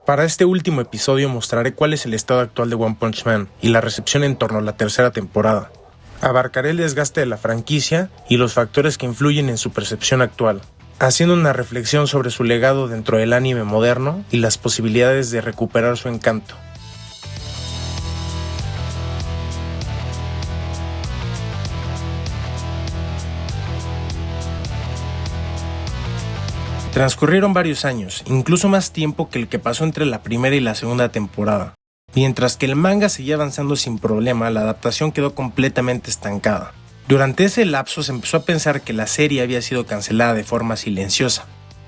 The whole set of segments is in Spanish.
Para este último episodio mostraré cuál es el estado actual de One Punch Man y la recepción en torno a la tercera temporada. Abarcaré el desgaste de la franquicia y los factores que influyen en su percepción actual, haciendo una reflexión sobre su legado dentro del anime moderno y las posibilidades de recuperar su encanto. Transcurrieron varios años, incluso más tiempo que el que pasó entre la primera y la segunda temporada. Mientras que el manga seguía avanzando sin problema, la adaptación quedó completamente estancada. Durante ese lapso se empezó a pensar que la serie había sido cancelada de forma silenciosa.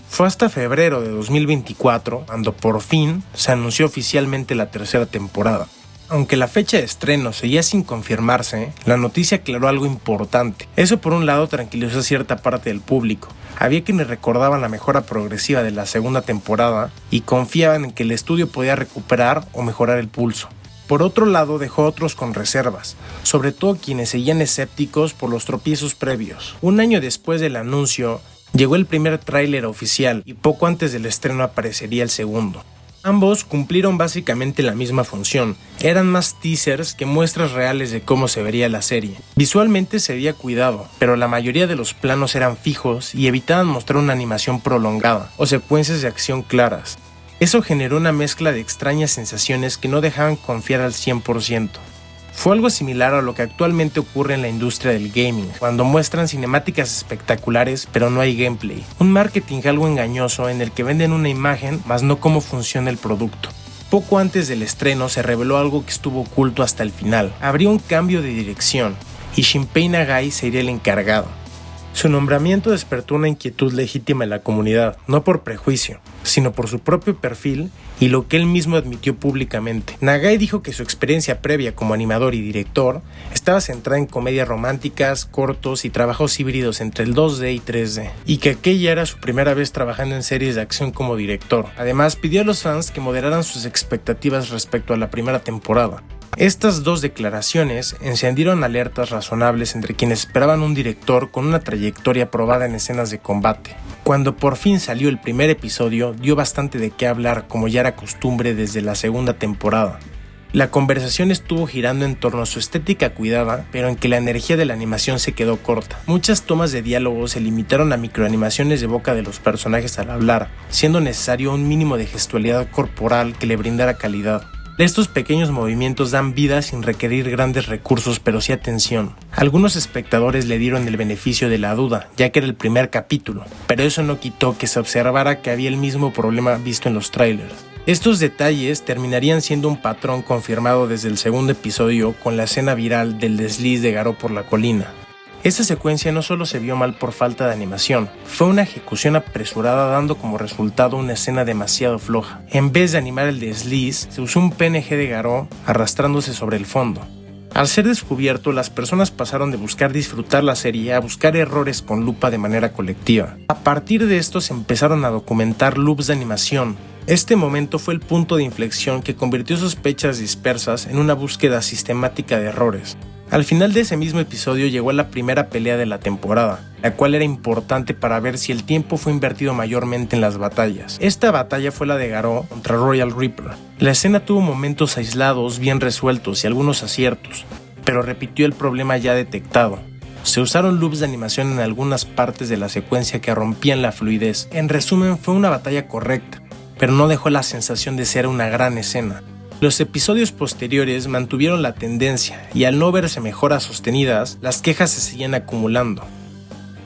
Fue hasta febrero de 2024 cuando por fin se anunció oficialmente la tercera temporada. Aunque la fecha de estreno seguía sin confirmarse, la noticia aclaró algo importante. Eso por un lado tranquilizó a cierta parte del público. Había quienes recordaban la mejora progresiva de la segunda temporada y confiaban en que el estudio podía recuperar o mejorar el pulso. Por otro lado, dejó a otros con reservas, sobre todo quienes seguían escépticos por los tropiezos previos. Un año después del anuncio, llegó el primer tráiler oficial y poco antes del estreno aparecería el segundo. Ambos cumplieron básicamente la misma función, eran más teasers que muestras reales de cómo se vería la serie. Visualmente se veía cuidado, pero la mayoría de los planos eran fijos y evitaban mostrar una animación prolongada o secuencias de acción claras. Eso generó una mezcla de extrañas sensaciones que no dejaban confiar al 100%. Fue algo similar a lo que actualmente ocurre en la industria del gaming, cuando muestran cinemáticas espectaculares pero no hay gameplay. Un marketing algo engañoso en el que venden una imagen, mas no cómo funciona el producto. Poco antes del estreno se reveló algo que estuvo oculto hasta el final. Habría un cambio de dirección y Shinpei Nagai sería el encargado. Su nombramiento despertó una inquietud legítima en la comunidad, no por prejuicio, sino por su propio perfil y lo que él mismo admitió públicamente. Nagai dijo que su experiencia previa como animador y director estaba centrada en comedias románticas, cortos y trabajos híbridos entre el 2D y 3D, y que aquella era su primera vez trabajando en series de acción como director. Además, pidió a los fans que moderaran sus expectativas respecto a la primera temporada. Estas dos declaraciones encendieron alertas razonables entre quienes esperaban un director con una trayectoria probada en escenas de combate. Cuando por fin salió el primer episodio, dio bastante de qué hablar, como ya era costumbre desde la segunda temporada. La conversación estuvo girando en torno a su estética cuidada, pero en que la energía de la animación se quedó corta. Muchas tomas de diálogo se limitaron a microanimaciones de boca de los personajes al hablar, siendo necesario un mínimo de gestualidad corporal que le brindara calidad. Estos pequeños movimientos dan vida sin requerir grandes recursos, pero sí atención. Algunos espectadores le dieron el beneficio de la duda, ya que era el primer capítulo, pero eso no quitó que se observara que había el mismo problema visto en los trailers. Estos detalles terminarían siendo un patrón confirmado desde el segundo episodio con la escena viral del desliz de Garou por la colina. Esa secuencia no solo se vio mal por falta de animación, fue una ejecución apresurada dando como resultado una escena demasiado floja. En vez de animar el desliz, se usó un PNG de Garou arrastrándose sobre el fondo. Al ser descubierto, las personas pasaron de buscar disfrutar la serie a buscar errores con lupa de manera colectiva. A partir de esto se empezaron a documentar loops de animación. Este momento fue el punto de inflexión que convirtió sospechas dispersas en una búsqueda sistemática de errores. Al final de ese mismo episodio llegó la primera pelea de la temporada, la cual era importante para ver si el tiempo fue invertido mayormente en las batallas. Esta batalla fue la de Garou contra Royal Reaper. La escena tuvo momentos aislados, bien resueltos y algunos aciertos, pero repitió el problema ya detectado. Se usaron loops de animación en algunas partes de la secuencia que rompían la fluidez. En resumen, fue una batalla correcta, pero no dejó la sensación de ser una gran escena. Los episodios posteriores mantuvieron la tendencia y al no verse mejoras sostenidas, las quejas se seguían acumulando.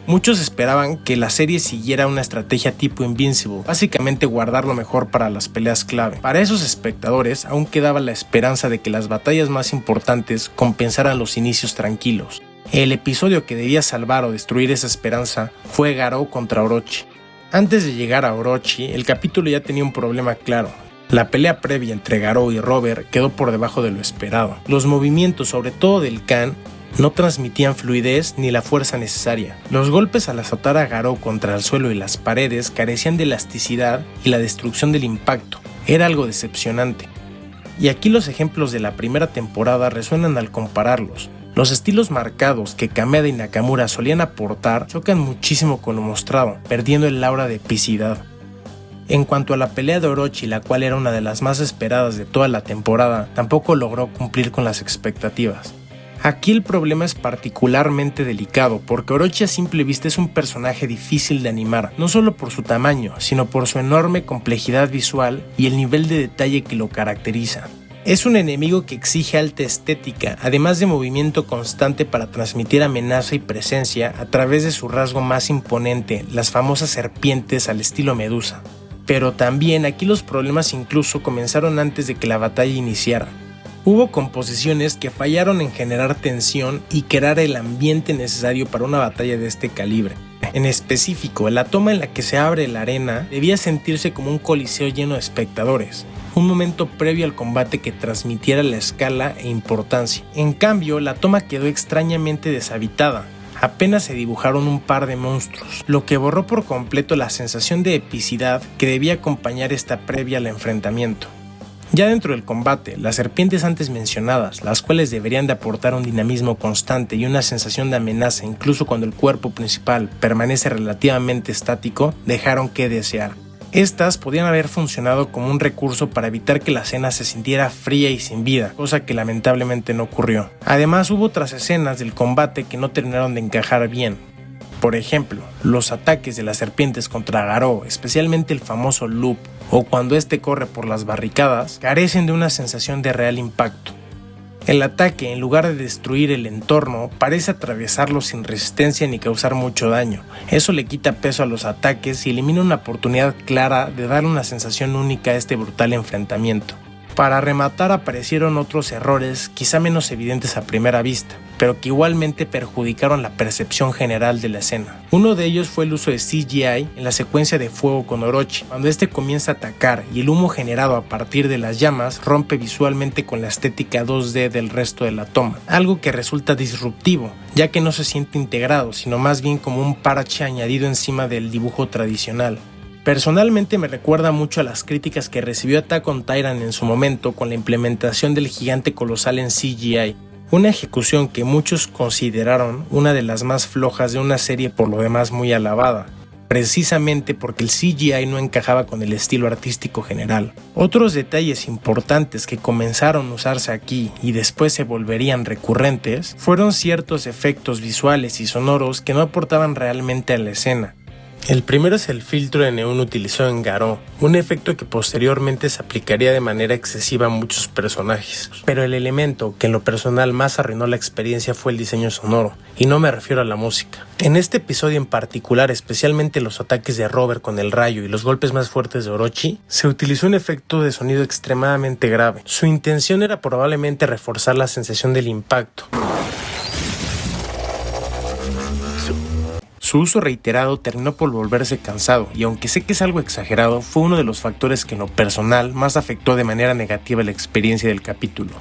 Muchos esperaban que la serie siguiera una estrategia tipo Invincible, básicamente guardar lo mejor para las peleas clave. Para esos espectadores aún quedaba la esperanza de que las batallas más importantes compensaran los inicios tranquilos. El episodio que debía salvar o destruir esa esperanza fue Garou contra Orochi. Antes de llegar a Orochi, el capítulo ya tenía un problema claro. La pelea previa entre Garou y Robert quedó por debajo de lo esperado. Los movimientos, sobre todo del Kan, no transmitían fluidez ni la fuerza necesaria. Los golpes al azotar a Garou contra el suelo y las paredes carecían de elasticidad y la destrucción del impacto. Era algo decepcionante. Y aquí los ejemplos de la primera temporada resuenan al compararlos. Los estilos marcados que Kameda y Nakamura solían aportar chocan muchísimo con lo mostrado, perdiendo el aura de epicidad. En cuanto a la pelea de Orochi, la cual era una de las más esperadas de toda la temporada, tampoco logró cumplir con las expectativas. Aquí el problema es particularmente delicado porque Orochi a simple vista es un personaje difícil de animar, no solo por su tamaño, sino por su enorme complejidad visual y el nivel de detalle que lo caracteriza. Es un enemigo que exige alta estética, además de movimiento constante para transmitir amenaza y presencia a través de su rasgo más imponente, las famosas serpientes al estilo Medusa. Pero también aquí los problemas incluso comenzaron antes de que la batalla iniciara. Hubo composiciones que fallaron en generar tensión y crear el ambiente necesario para una batalla de este calibre. En específico, la toma en la que se abre la arena debía sentirse como un coliseo lleno de espectadores, un momento previo al combate que transmitiera la escala e importancia. En cambio, la toma quedó extrañamente deshabitada. Apenas se dibujaron un par de monstruos, lo que borró por completo la sensación de epicidad que debía acompañar esta previa al enfrentamiento. Ya dentro del combate, las serpientes antes mencionadas, las cuales deberían de aportar un dinamismo constante y una sensación de amenaza incluso cuando el cuerpo principal permanece relativamente estático, dejaron que desear. Estas podían haber funcionado como un recurso para evitar que la escena se sintiera fría y sin vida, cosa que lamentablemente no ocurrió. Además, hubo otras escenas del combate que no terminaron de encajar bien. Por ejemplo, los ataques de las serpientes contra Garou, especialmente el famoso loop, o cuando este corre por las barricadas, carecen de una sensación de real impacto. El ataque, en lugar de destruir el entorno, parece atravesarlo sin resistencia ni causar mucho daño. Eso le quita peso a los ataques y elimina una oportunidad clara de dar una sensación única a este brutal enfrentamiento. Para rematar, aparecieron otros errores, quizá menos evidentes a primera vista, pero que igualmente perjudicaron la percepción general de la escena. Uno de ellos fue el uso de CGI en la secuencia de fuego con Orochi, cuando este comienza a atacar y el humo generado a partir de las llamas rompe visualmente con la estética 2D del resto de la toma, algo que resulta disruptivo, ya que no se siente integrado, sino más bien como un parche añadido encima del dibujo tradicional. Personalmente me recuerda mucho a las críticas que recibió Attack on Titan en su momento con la implementación del gigante colosal en CGI, una ejecución que muchos consideraron una de las más flojas de una serie por lo demás muy alabada, precisamente porque el CGI no encajaba con el estilo artístico general. Otros detalles importantes que comenzaron a usarse aquí y después se volverían recurrentes fueron ciertos efectos visuales y sonoros que no aportaban realmente a la escena. El primero es el filtro de neón utilizado en Garou, un efecto que posteriormente se aplicaría de manera excesiva a muchos personajes. Pero el elemento que en lo personal más arruinó la experiencia fue el diseño sonoro, y no me refiero a la música. En este episodio en particular, especialmente los ataques de Robert con el rayo y los golpes más fuertes de Orochi, se utilizó un efecto de sonido extremadamente grave. Su intención era probablemente reforzar la sensación del impacto. Su uso reiterado terminó por volverse cansado y aunque sé que es algo exagerado, fue uno de los factores que en lo personal más afectó de manera negativa la experiencia del capítulo.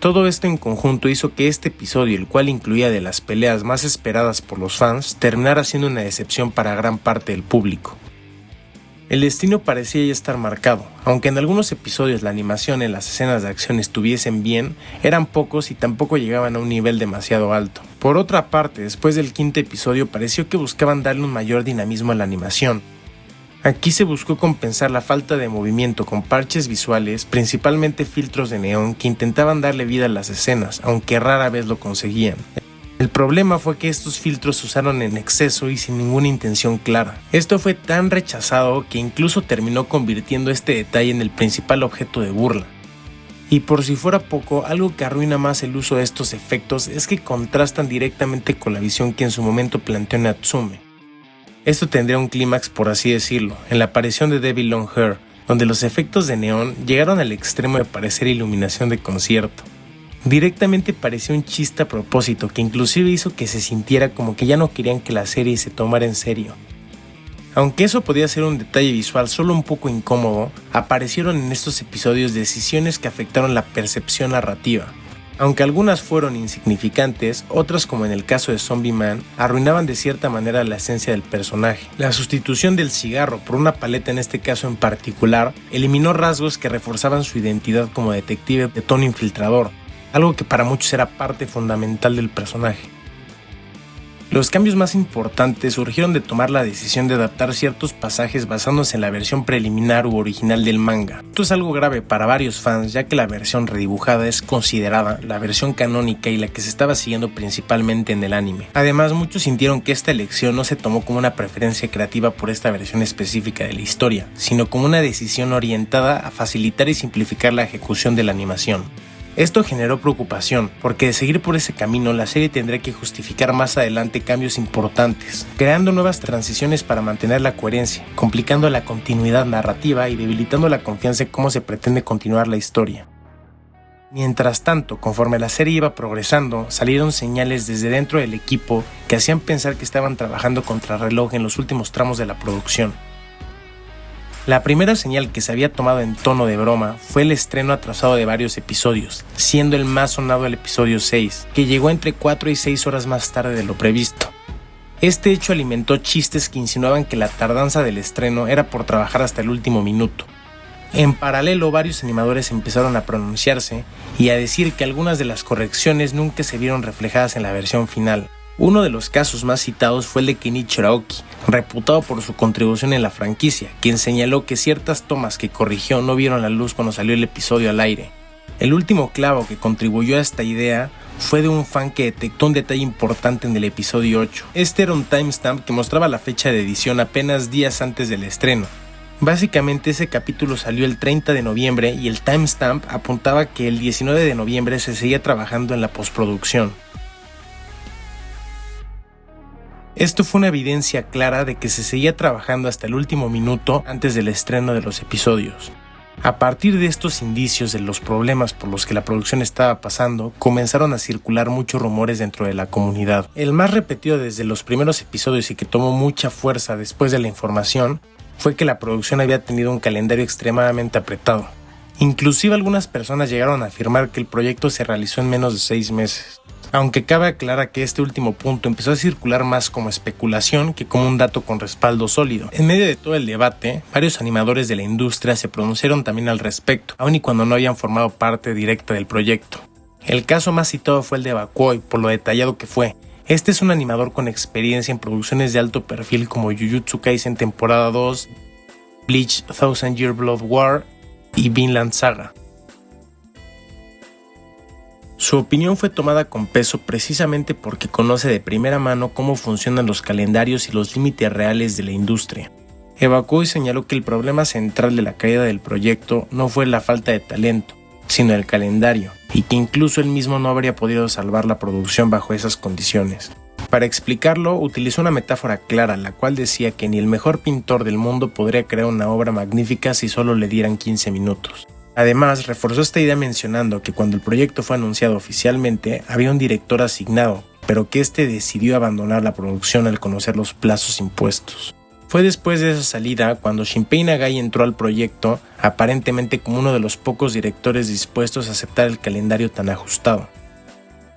Todo esto en conjunto hizo que este episodio, el cual incluía de las peleas más esperadas por los fans, terminara siendo una decepción para gran parte del público. El destino parecía ya estar marcado, aunque en algunos episodios la animación en las escenas de acción estuviesen bien, eran pocos y tampoco llegaban a un nivel demasiado alto. Por otra parte, después del quinto episodio pareció que buscaban darle un mayor dinamismo a la animación. Aquí se buscó compensar la falta de movimiento con parches visuales, principalmente filtros de neón que intentaban darle vida a las escenas, aunque rara vez lo conseguían. El problema fue que estos filtros se usaron en exceso y sin ninguna intención clara. Esto fue tan rechazado que incluso terminó convirtiendo este detalle en el principal objeto de burla. Y por si fuera poco, algo que arruina más el uso de estos efectos es que contrastan directamente con la visión que en su momento planteó Natsume. Esto tendría un clímax, por así decirlo, en la aparición de Devil Long Hair, donde los efectos de neón llegaron al extremo de parecer iluminación de concierto. Directamente pareció un chiste a propósito que inclusive hizo que se sintiera como que ya no querían que la serie se tomara en serio. Aunque eso podía ser un detalle visual solo un poco incómodo, aparecieron en estos episodios decisiones que afectaron la percepción narrativa. Aunque algunas fueron insignificantes, otras como en el caso de Zombie Man, arruinaban de cierta manera la esencia del personaje. La sustitución del cigarro por una paleta en este caso en particular, eliminó rasgos que reforzaban su identidad como detective de tono infiltrador, algo que para muchos era parte fundamental del personaje. Los cambios más importantes surgieron de tomar la decisión de adaptar ciertos pasajes basándose en la versión preliminar u original del manga. Esto es algo grave para varios fans, ya que la versión redibujada es considerada la versión canónica y la que se estaba siguiendo principalmente en el anime. Además, muchos sintieron que esta elección no se tomó como una preferencia creativa por esta versión específica de la historia, sino como una decisión orientada a facilitar y simplificar la ejecución de la animación. Esto generó preocupación, porque de seguir por ese camino la serie tendría que justificar más adelante cambios importantes, creando nuevas transiciones para mantener la coherencia, complicando la continuidad narrativa y debilitando la confianza en cómo se pretende continuar la historia. Mientras tanto, conforme la serie iba progresando, salieron señales desde dentro del equipo que hacían pensar que estaban trabajando contrarreloj en los últimos tramos de la producción. La primera señal que se había tomado en tono de broma fue el estreno atrasado de varios episodios, siendo el más sonado el episodio 6, que llegó entre 4 y 6 horas más tarde de lo previsto. Este hecho alimentó chistes que insinuaban que la tardanza del estreno era por trabajar hasta el último minuto. En paralelo, varios animadores empezaron a pronunciarse y a decir que algunas de las correcciones nunca se vieron reflejadas en la versión final. Uno de los casos más citados fue el de Kenichiro Aoki, reputado por su contribución en la franquicia, quien señaló que ciertas tomas que corrigió no vieron la luz cuando salió el episodio al aire. El último clavo que contribuyó a esta idea fue de un fan que detectó un detalle importante en el episodio 8. Este era un timestamp que mostraba la fecha de edición apenas días antes del estreno. Básicamente ese capítulo salió el 30 de noviembre y el timestamp apuntaba que el 19 de noviembre se seguía trabajando en la postproducción. Esto fue una evidencia clara de que se seguía trabajando hasta el último minuto antes del estreno de los episodios. A partir de estos indicios de los problemas por los que la producción estaba pasando, comenzaron a circular muchos rumores dentro de la comunidad. El más repetido desde los primeros episodios y que tomó mucha fuerza después de la información fue que la producción había tenido un calendario extremadamente apretado. Inclusive algunas personas llegaron a afirmar que el proyecto se realizó en menos de 6 meses. Aunque cabe aclarar que este último punto empezó a circular más como especulación que como un dato con respaldo sólido. En medio de todo el debate, varios animadores de la industria se pronunciaron también al respecto, aun y cuando no habían formado parte directa del proyecto. El caso más citado fue el de Bakoi, por lo detallado que fue. Este es un animador con experiencia en producciones de alto perfil como Jujutsu Kaisen temporada 2, Bleach Thousand Year Blood War y Vinland Saga. Su opinión fue tomada con peso precisamente porque conoce de primera mano cómo funcionan los calendarios y los límites reales de la industria. Bakoi señaló que el problema central de la caída del proyecto no fue la falta de talento, sino el calendario, y que incluso él mismo no habría podido salvar la producción bajo esas condiciones. Para explicarlo, utilizó una metáfora clara, la cual decía que ni el mejor pintor del mundo podría crear una obra magnífica si solo le dieran 15 minutos. Además, reforzó esta idea mencionando que cuando el proyecto fue anunciado oficialmente, había un director asignado, pero que este decidió abandonar la producción al conocer los plazos impuestos. Fue después de esa salida cuando Shinpei Nagai entró al proyecto, aparentemente como uno de los pocos directores dispuestos a aceptar el calendario tan ajustado.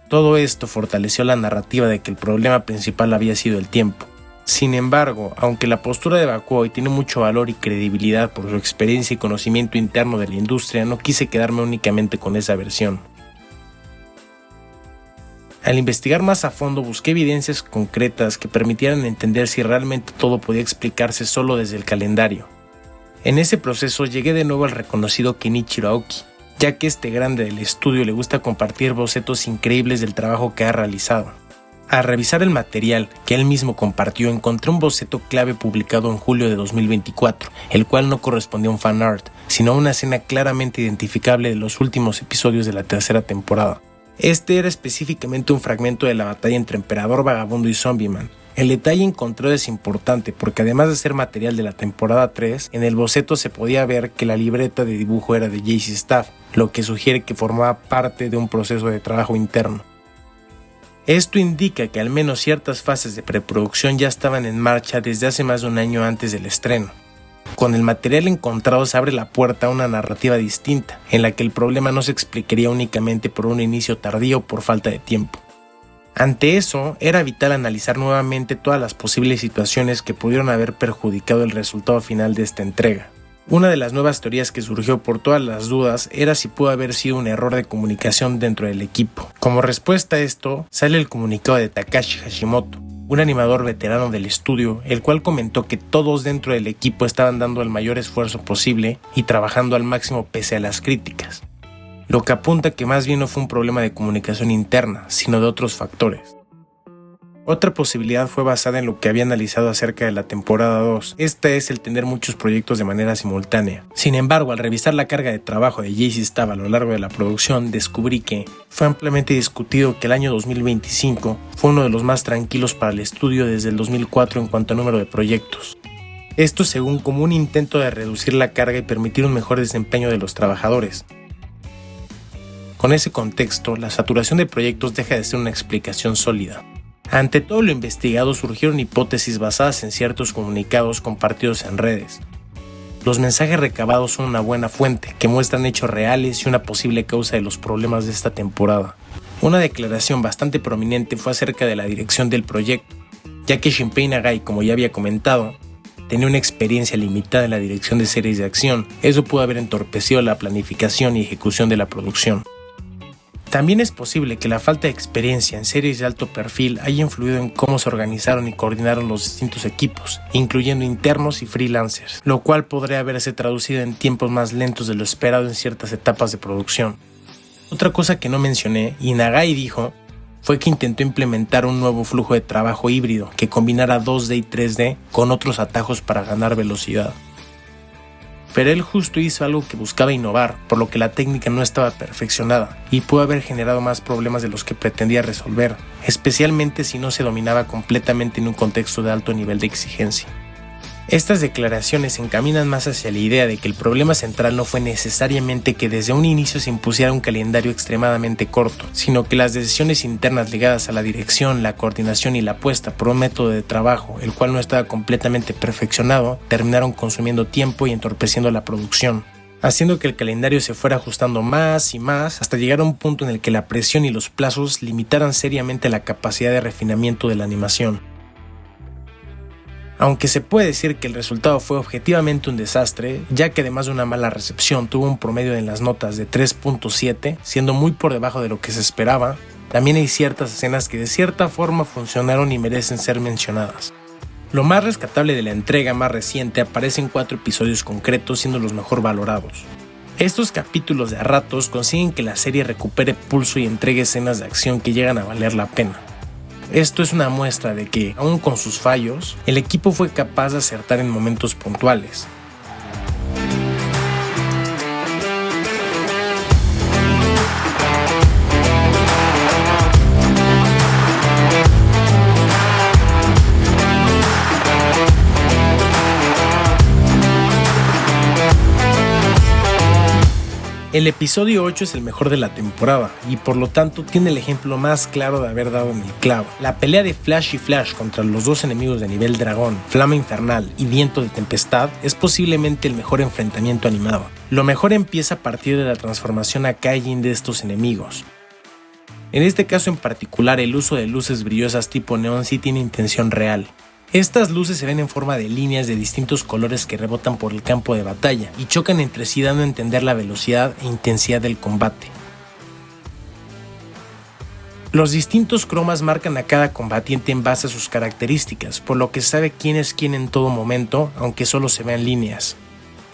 Todo esto fortaleció la narrativa de que el problema principal había sido el tiempo. Sin embargo, aunque la postura de Bakoi tiene mucho valor y credibilidad por su experiencia y conocimiento interno de la industria, no quise quedarme únicamente con esa versión. Al investigar más a fondo busqué evidencias concretas que permitieran entender si realmente todo podía explicarse solo desde el calendario. En ese proceso llegué de nuevo al reconocido Kenichiro Aoki, ya que este grande del estudio le gusta compartir bocetos increíbles del trabajo que ha realizado. Al revisar el material que él mismo compartió, encontré un boceto clave publicado en julio de 2024, el cual no correspondía a un fanart, sino a una escena claramente identificable de los últimos episodios de la tercera temporada. Este era específicamente un fragmento de la batalla entre Emperador Vagabundo y Zombieman. El detalle encontrado es importante porque además de ser material de la temporada 3, en el boceto se podía ver que la libreta de dibujo era de JC Staff, lo que sugiere que formaba parte de un proceso de trabajo interno. Esto indica que al menos ciertas fases de preproducción ya estaban en marcha desde hace más de un año antes del estreno. Con el material encontrado se abre la puerta a una narrativa distinta, en la que el problema no se explicaría únicamente por un inicio tardío o por falta de tiempo. Ante eso, era vital analizar nuevamente todas las posibles situaciones que pudieron haber perjudicado el resultado final de esta entrega. Una de las nuevas teorías que surgió por todas las dudas era si pudo haber sido un error de comunicación dentro del equipo. Como respuesta a esto, sale el comunicado de Takashi Hashimoto, un animador veterano del estudio, el cual comentó que todos dentro del equipo estaban dando el mayor esfuerzo posible y trabajando al máximo pese a las críticas, lo que apunta que más bien no fue un problema de comunicación interna, sino de otros factores. Otra posibilidad fue basada en lo que había analizado acerca de la temporada 2, esta es el tener muchos proyectos de manera simultánea. Sin embargo, al revisar la carga de trabajo de JC Staff a lo largo de la producción, descubrí que fue ampliamente discutido que el año 2025 fue uno de los más tranquilos para el estudio desde el 2004 en cuanto a número de proyectos. Esto según como un intento de reducir la carga y permitir un mejor desempeño de los trabajadores. Con ese contexto, la saturación de proyectos deja de ser una explicación sólida. Ante todo lo investigado surgieron hipótesis basadas en ciertos comunicados compartidos en redes. Los mensajes recabados son una buena fuente que muestran hechos reales y una posible causa de los problemas de esta temporada. Una declaración bastante prominente fue acerca de la dirección del proyecto, ya que Shinpei Nagai, como ya había comentado, tenía una experiencia limitada en la dirección de series de acción. Eso pudo haber entorpecido la planificación y ejecución de la producción. También es posible que la falta de experiencia en series de alto perfil haya influido en cómo se organizaron y coordinaron los distintos equipos, incluyendo internos y freelancers, lo cual podría haberse traducido en tiempos más lentos de lo esperado en ciertas etapas de producción. Otra cosa que no mencioné, y Nagai dijo, fue que intentó implementar un nuevo flujo de trabajo híbrido que combinara 2D y 3D con otros atajos para ganar velocidad. Pero él justo hizo algo que buscaba innovar, por lo que la técnica no estaba perfeccionada y pudo haber generado más problemas de los que pretendía resolver, especialmente si no se dominaba completamente en un contexto de alto nivel de exigencia. Estas declaraciones se encaminan más hacia la idea de que el problema central no fue necesariamente que desde un inicio se impusiera un calendario extremadamente corto, sino que las decisiones internas ligadas a la dirección, la coordinación y la apuesta por un método de trabajo, el cual no estaba completamente perfeccionado, terminaron consumiendo tiempo y entorpeciendo la producción, haciendo que el calendario se fuera ajustando más y más hasta llegar a un punto en el que la presión y los plazos limitaran seriamente la capacidad de refinamiento de la animación. Aunque se puede decir que el resultado fue objetivamente un desastre, ya que además de una mala recepción tuvo un promedio en las notas de 3.7, siendo muy por debajo de lo que se esperaba, también hay ciertas escenas que de cierta forma funcionaron y merecen ser mencionadas. Lo más rescatable de la entrega más reciente aparece en 4 episodios concretos siendo los mejor valorados. Estos capítulos de a ratos consiguen que la serie recupere pulso y entregue escenas de acción que llegan a valer la pena. Esto es una muestra de que, aun con sus fallos, el equipo fue capaz de acertar en momentos puntuales. El episodio 8 es el mejor de la temporada y por lo tanto tiene el ejemplo más claro de haber dado en el clavo. La pelea de Flash y Flash contra los dos enemigos de nivel dragón, Flama Infernal y Viento de Tempestad es posiblemente el mejor enfrentamiento animado. Lo mejor empieza a partir de la transformación a Kaijin de estos enemigos. En este caso en particular el uso de luces brillosas tipo neón sí tiene intención real. Estas luces se ven en forma de líneas de distintos colores que rebotan por el campo de batalla y chocan entre sí dando a entender la velocidad e intensidad del combate. Los distintos cromas marcan a cada combatiente en base a sus características, por lo que se sabe quién es quién en todo momento, aunque solo se vean líneas.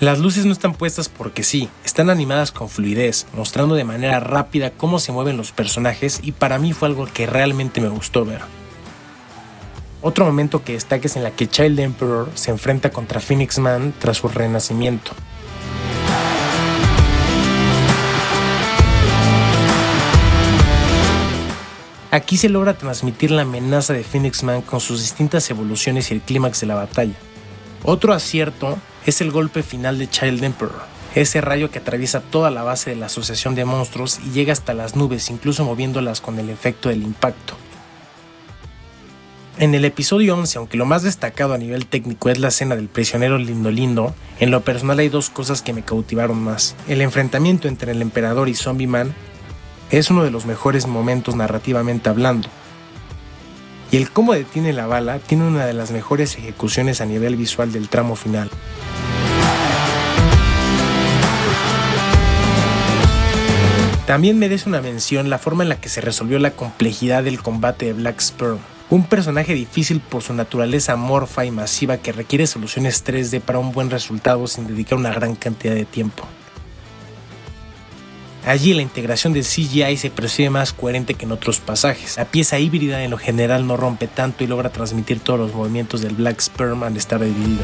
Las luces no están puestas porque sí, están animadas con fluidez, mostrando de manera rápida cómo se mueven los personajes y para mí fue algo que realmente me gustó ver. Otro momento que destaca es en la que Child Emperor se enfrenta contra Phoenix Man tras su renacimiento. Aquí se logra transmitir la amenaza de Phoenix Man con sus distintas evoluciones y el clímax de la batalla. Otro acierto es el golpe final de Child Emperor, ese rayo que atraviesa toda la base de la asociación de monstruos y llega hasta las nubes, incluso moviéndolas con el efecto del impacto. En el episodio 11, aunque lo más destacado a nivel técnico es la escena del prisionero Lindo Lindo, en lo personal hay dos cosas que me cautivaron más. El enfrentamiento entre el emperador y Zombie Man es uno de los mejores momentos narrativamente hablando. Y el cómo detiene la bala tiene una de las mejores ejecuciones a nivel visual del tramo final. También merece una mención la forma en la que se resolvió la complejidad del combate de Black Sperm. Un personaje difícil por su naturaleza amorfa y masiva que requiere soluciones 3D para un buen resultado sin dedicar una gran cantidad de tiempo. Allí la integración del CGI se percibe más coherente que en otros pasajes. La pieza híbrida en lo general no rompe tanto y logra transmitir todos los movimientos del Black Sperm al estar dividido.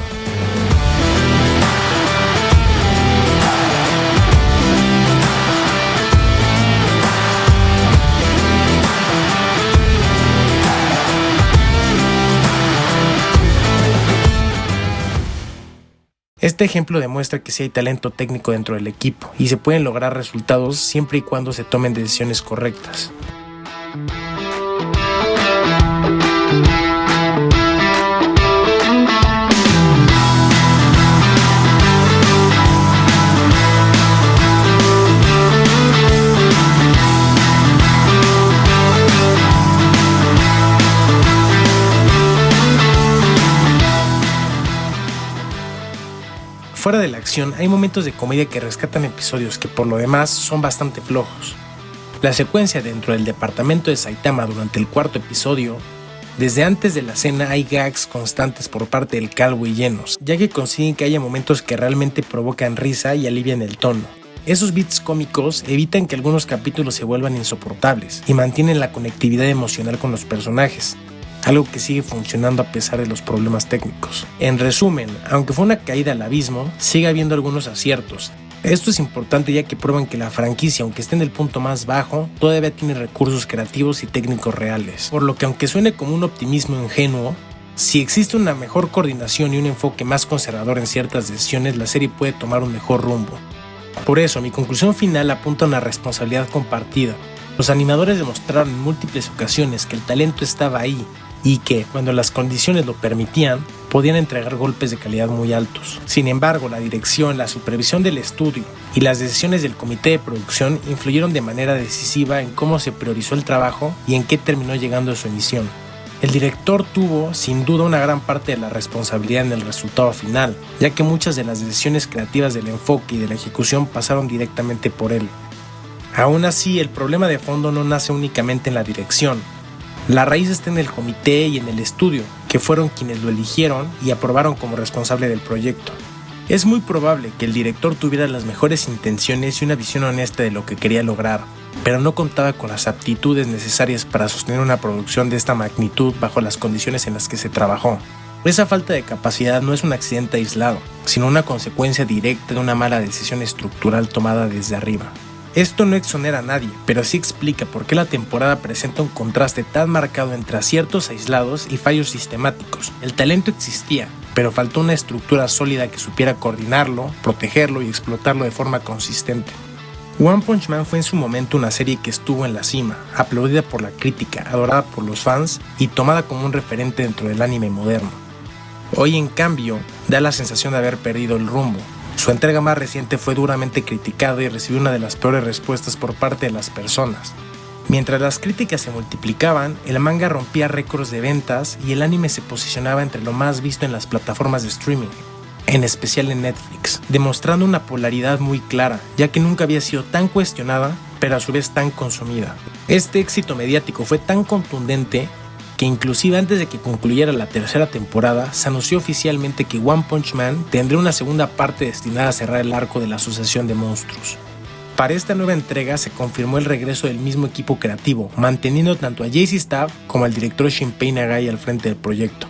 Este ejemplo demuestra que sí hay talento técnico dentro del equipo y se pueden lograr resultados siempre y cuando se tomen decisiones correctas. Fuera de la acción, hay momentos de comedia que rescatan episodios que por lo demás son bastante flojos. La secuencia dentro del departamento de Saitama durante el cuarto episodio, desde antes de la cena hay gags constantes por parte del calvo y llenos, ya que consiguen que haya momentos que realmente provocan risa y alivian el tono. Esos beats cómicos evitan que algunos capítulos se vuelvan insoportables y mantienen la conectividad emocional con los personajes, algo que sigue funcionando a pesar de los problemas técnicos. En resumen, aunque fue una caída al abismo, sigue habiendo algunos aciertos. Esto es importante ya que prueban que la franquicia, aunque esté en el punto más bajo, todavía tiene recursos creativos y técnicos reales. Por lo que aunque suene como un optimismo ingenuo, si existe una mejor coordinación y un enfoque más conservador en ciertas decisiones, la serie puede tomar un mejor rumbo. Por eso, mi conclusión final apunta a una responsabilidad compartida. Los animadores demostraron en múltiples ocasiones que el talento estaba ahí, y que, cuando las condiciones lo permitían, podían entregar golpes de calidad muy altos. Sin embargo, la dirección, la supervisión del estudio y las decisiones del comité de producción influyeron de manera decisiva en cómo se priorizó el trabajo y en qué terminó llegando a su emisión. El director tuvo, sin duda, una gran parte de la responsabilidad en el resultado final, ya que muchas de las decisiones creativas del enfoque y de la ejecución pasaron directamente por él. Aún así, el problema de fondo no nace únicamente en la dirección. La raíz está en el comité y en el estudio, que fueron quienes lo eligieron y aprobaron como responsable del proyecto. Es muy probable que el director tuviera las mejores intenciones y una visión honesta de lo que quería lograr, pero no contaba con las aptitudes necesarias para sostener una producción de esta magnitud bajo las condiciones en las que se trabajó. Esa falta de capacidad no es un accidente aislado, sino una consecuencia directa de una mala decisión estructural tomada desde arriba. Esto no exonera a nadie, pero sí explica por qué la temporada presenta un contraste tan marcado entre aciertos aislados y fallos sistemáticos. El talento existía, pero faltó una estructura sólida que supiera coordinarlo, protegerlo y explotarlo de forma consistente. One Punch Man fue en su momento una serie que estuvo en la cima, aplaudida por la crítica, adorada por los fans y tomada como un referente dentro del anime moderno. Hoy, en cambio, da la sensación de haber perdido el rumbo. Su entrega más reciente fue duramente criticada y recibió una de las peores respuestas por parte de las personas. Mientras las críticas se multiplicaban, el manga rompía récords de ventas y el anime se posicionaba entre lo más visto en las plataformas de streaming, en especial en Netflix, demostrando una polaridad muy clara, ya que nunca había sido tan cuestionada, pero a su vez tan consumida. Este éxito mediático fue tan contundente que inclusive antes de que concluyera la tercera temporada, se anunció oficialmente que One Punch Man tendría una segunda parte destinada a cerrar el arco de la Asociación de Monstruos. Para esta nueva entrega se confirmó el regreso del mismo equipo creativo, manteniendo tanto a JC Staff como al director Shinpei Nagai al frente del proyecto.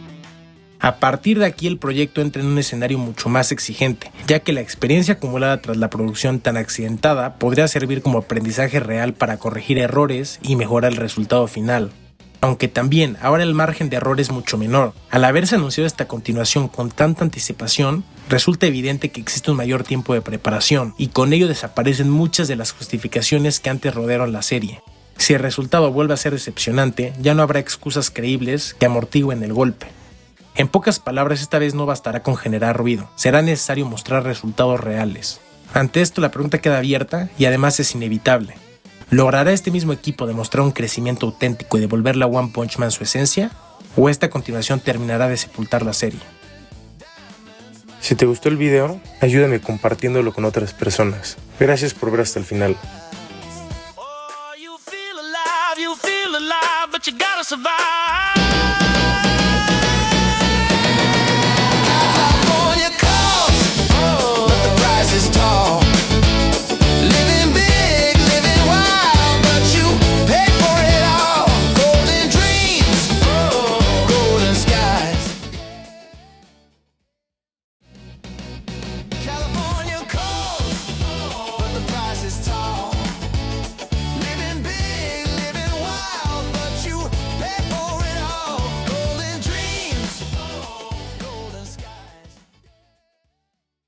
A partir de aquí el proyecto entra en un escenario mucho más exigente, ya que la experiencia acumulada tras la producción tan accidentada podría servir como aprendizaje real para corregir errores y mejorar el resultado final. Aunque también ahora el margen de error es mucho menor. Al haberse anunciado esta continuación con tanta anticipación, resulta evidente que existe un mayor tiempo de preparación y con ello desaparecen muchas de las justificaciones que antes rodearon la serie. Si el resultado vuelve a ser decepcionante, ya no habrá excusas creíbles que amortigüen el golpe. En pocas palabras, esta vez no bastará con generar ruido, será necesario mostrar resultados reales. Ante esto la pregunta queda abierta y además es inevitable. ¿Logrará este mismo equipo demostrar un crecimiento auténtico y devolverle a One Punch Man su esencia? ¿O esta continuación terminará de sepultar la serie? Si te gustó el video, ayúdame compartiéndolo con otras personas. Gracias por ver hasta el final.